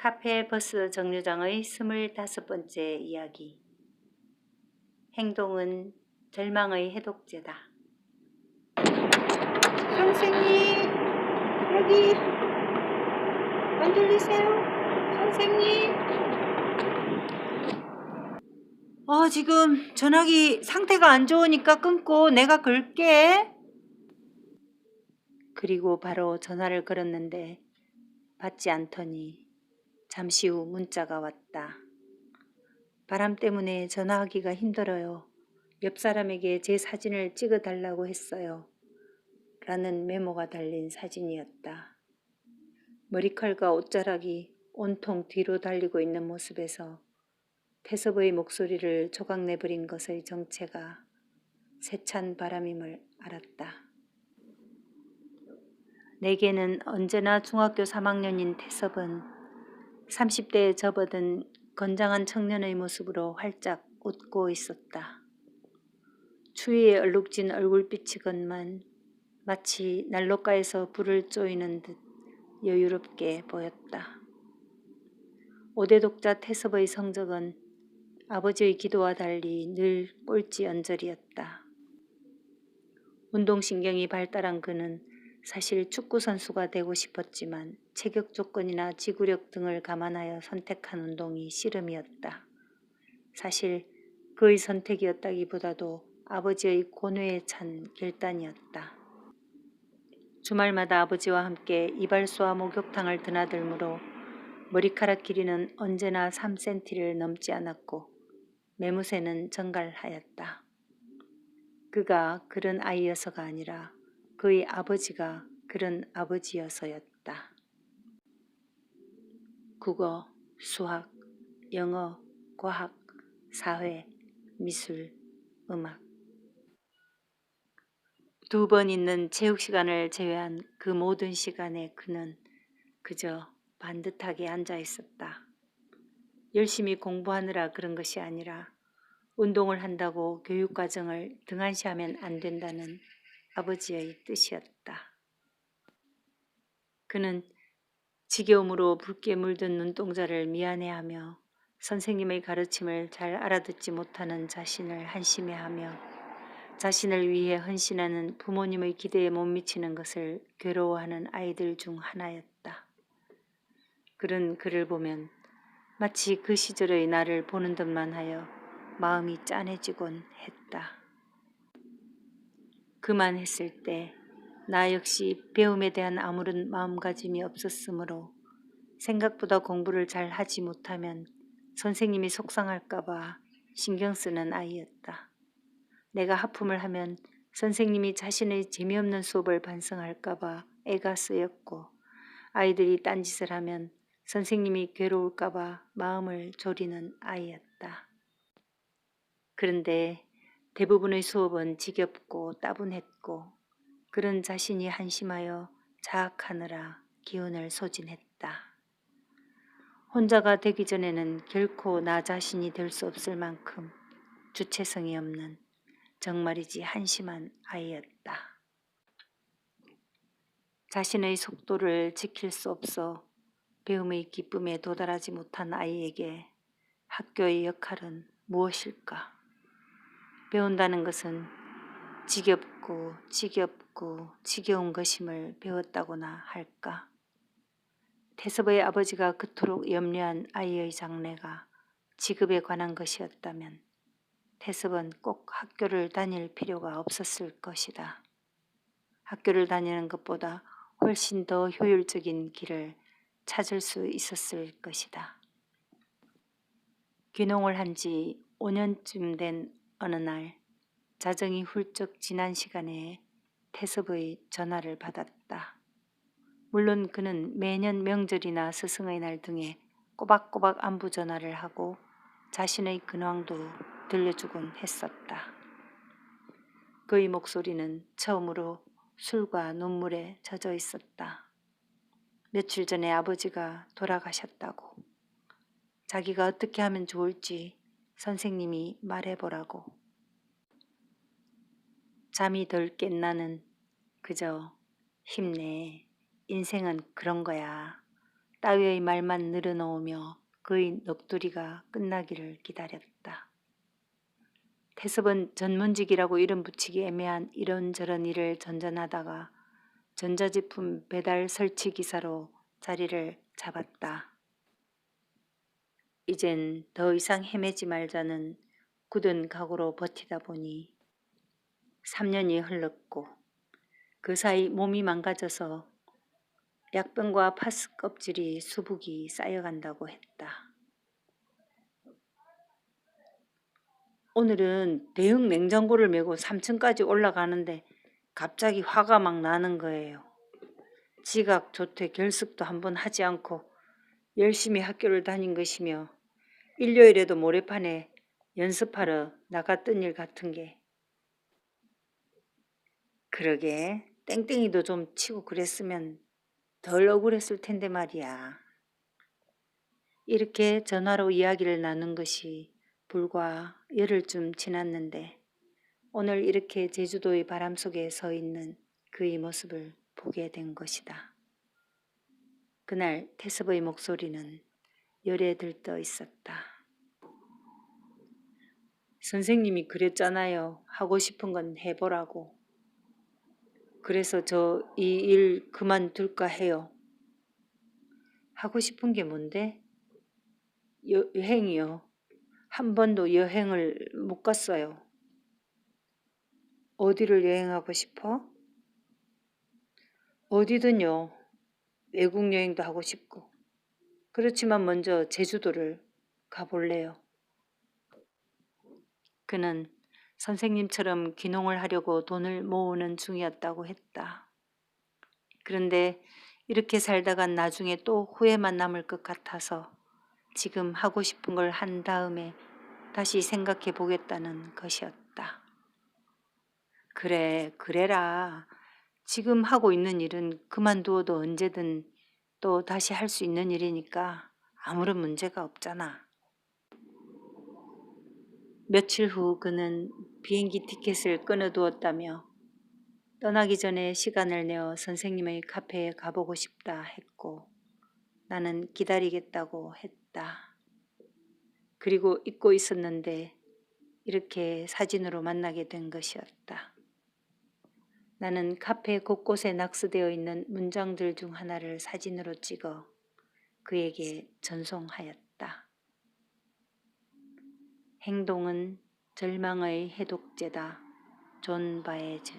카페 버스 정류장의 25번째 이야기. 행동은 절망의 해독제다. 선생님, 여기 안 들리세요? 선생님. 지금 전화기 상태가 안 좋으니까 끊고 내가 걸게. 그리고 바로 전화를 걸었는데 받지 않더니 잠시 후 문자가 왔다. 바람 때문에 전화하기가 힘들어요. 옆 사람에게 제 사진을 찍어달라고 했어요. 라는 메모가 달린 사진이었다. 머리칼과 옷자락이 온통 뒤로 달리고 있는 모습에서 태섭의 목소리를 조각내버린 것의 정체가 세찬 바람임을 알았다. 내게는 언제나 중학교 3학년인 태섭은 30대에 접어든 건장한 청년의 모습으로 활짝 웃고 있었다. 추위에 얼룩진 얼굴빛이건만 마치 난로가에서 불을 쪼이는 듯 여유롭게 보였다. 5대 독자 태섭의 성적은 아버지의 기도와 달리 늘 꼴찌 언저리였다. 운동신경이 발달한 그는 사실 축구선수가 되고 싶었지만 체격 조건이나 지구력 등을 감안하여 선택한 운동이 씨름이었다. 사실 그의 선택이었다기보다도 아버지의 고뇌에 찬 결단이었다. 주말마다 아버지와 함께 이발소와 목욕탕을 드나들므로 머리카락 길이는 언제나 3cm를 넘지 않았고 매무새는 정갈하였다. 그가 그런 아이여서가 아니라 그의 아버지가 그런 아버지여서였다. 국어, 수학, 영어, 과학, 사회, 미술, 음악. 2번 있는 체육 시간을 제외한 그 모든 시간에 그는 그저 반듯하게 앉아 있었다. 열심히 공부하느라 그런 것이 아니라 운동을 한다고 교육과정을 등한시하면 안 된다는 아버지의 뜻이었다. 그는 지겨움으로 붉게 물든 눈동자를 미안해하며 선생님의 가르침을 잘 알아듣지 못하는 자신을 한심해하며 자신을 위해 헌신하는 부모님의 기대에 못 미치는 것을 괴로워하는 아이들 중 하나였다. 그런 그를 보면 마치 그 시절의 나를 보는 듯만 하여 마음이 짠해지곤 했다. 그만했을 때 나 역시 배움에 대한 아무런 마음가짐이 없었으므로 생각보다 공부를 잘 하지 못하면 선생님이 속상할까봐 신경 쓰는 아이였다. 내가 하품을 하면 선생님이 자신의 재미없는 수업을 반성할까봐 애가 쓰였고 아이들이 딴짓을 하면 선생님이 괴로울까봐 마음을 졸이는 아이였다. 그런데 대부분의 수업은 지겹고 따분했고 그런 자신이 한심하여 자학하느라 기운을 소진했다. 혼자가 되기 전에는 결코 나 자신이 될 수 없을 만큼 주체성이 없는 정말이지 한심한 아이였다. 자신의 속도를 지킬 수 없어 배움의 기쁨에 도달하지 못한 아이에게 학교의 역할은 무엇일까? 배운다는 것은 지겨운 것임을 배웠다고나 할까? 태섭의 아버지가 그토록 염려한 아이의 장래가 직업에 관한 것이었다면 태섭은 꼭 학교를 다닐 필요가 없었을 것이다. 학교를 다니는 것보다 훨씬 더 효율적인 길을 찾을 수 있었을 것이다. 귀농을 한 지 5년쯤 된 어느 날 자정이 훌쩍 지난 시간에 태섭의 전화를 받았다. 물론 그는 매년 명절이나 스승의 날 등에 꼬박꼬박 안부 전화를 하고 자신의 근황도 들려주곤 했었다. 그의 목소리는 처음으로 술과 눈물에 젖어 있었다. 며칠 전에 아버지가 돌아가셨다고. 자기가 어떻게 하면 좋을지 선생님이 말해보라고. 잠이 덜 깬 나는 그저 힘내. 인생은 그런 거야. 따위의 말만 늘어놓으며 그의 넋두리가 끝나기를 기다렸다. 태섭은 전문직이라고 이름 붙이기 애매한 이런저런 일을 전전하다가 전자제품 배달 설치 기사로 자리를 잡았다. 이젠 더 이상 헤매지 말자는 굳은 각오로 버티다 보니 3년이 흘렀고 그 사이 몸이 망가져서 약병과 파스 껍질이 수북이 쌓여간다고 했다. 오늘은 대형 냉장고를 메고 3층까지 올라가는데 갑자기 화가 막 나는 거예요. 지각, 조퇴, 결석도 한번 하지 않고 열심히 학교를 다닌 것이며 일요일에도 모래판에 연습하러 나갔던 일 같은 게. 그러게 땡땡이도 좀 치고 그랬으면 덜 억울했을 텐데 말이야. 이렇게 전화로 이야기를 나눈 것이 불과 열흘쯤 지났는데 오늘 이렇게 제주도의 바람 속에 서 있는 그의 모습을 보게 된 것이다. 그날 태섭의 목소리는 열에 들떠 있었다. 선생님이 그랬잖아요. 하고 싶은 건 해보라고. 그래서 저 이 일 그만둘까 해요. 하고 싶은 게 뭔데? 여행이요. 한 번도 여행을 못 갔어요. 어디를 여행하고 싶어? 어디든요. 외국 여행도 하고 싶고. 그렇지만 먼저 제주도를 가볼래요. 그는 선생님처럼 귀농을 하려고 돈을 모으는 중이었다고 했다. 그런데 이렇게 살다간 나중에 또 후회만 남을 것 같아서 지금 하고 싶은 걸 한 다음에 다시 생각해 보겠다는 것이었다. 그래, 그래라. 지금 하고 있는 일은 그만두어도 언제든 또 다시 할 수 있는 일이니까 아무런 문제가 없잖아. 며칠 후 그는 비행기 티켓을 끊어두었다며 떠나기 전에 시간을 내어 선생님의 카페에 가보고 싶다 했고 나는 기다리겠다고 했다. 그리고 잊고 있었는데 이렇게 사진으로 만나게 된 것이었다. 나는 카페 곳곳에 낙서되어 있는 문장들 중 하나를 사진으로 찍어 그에게 전송하였다. 행동은 절망의 해독제다. 존 바에즈.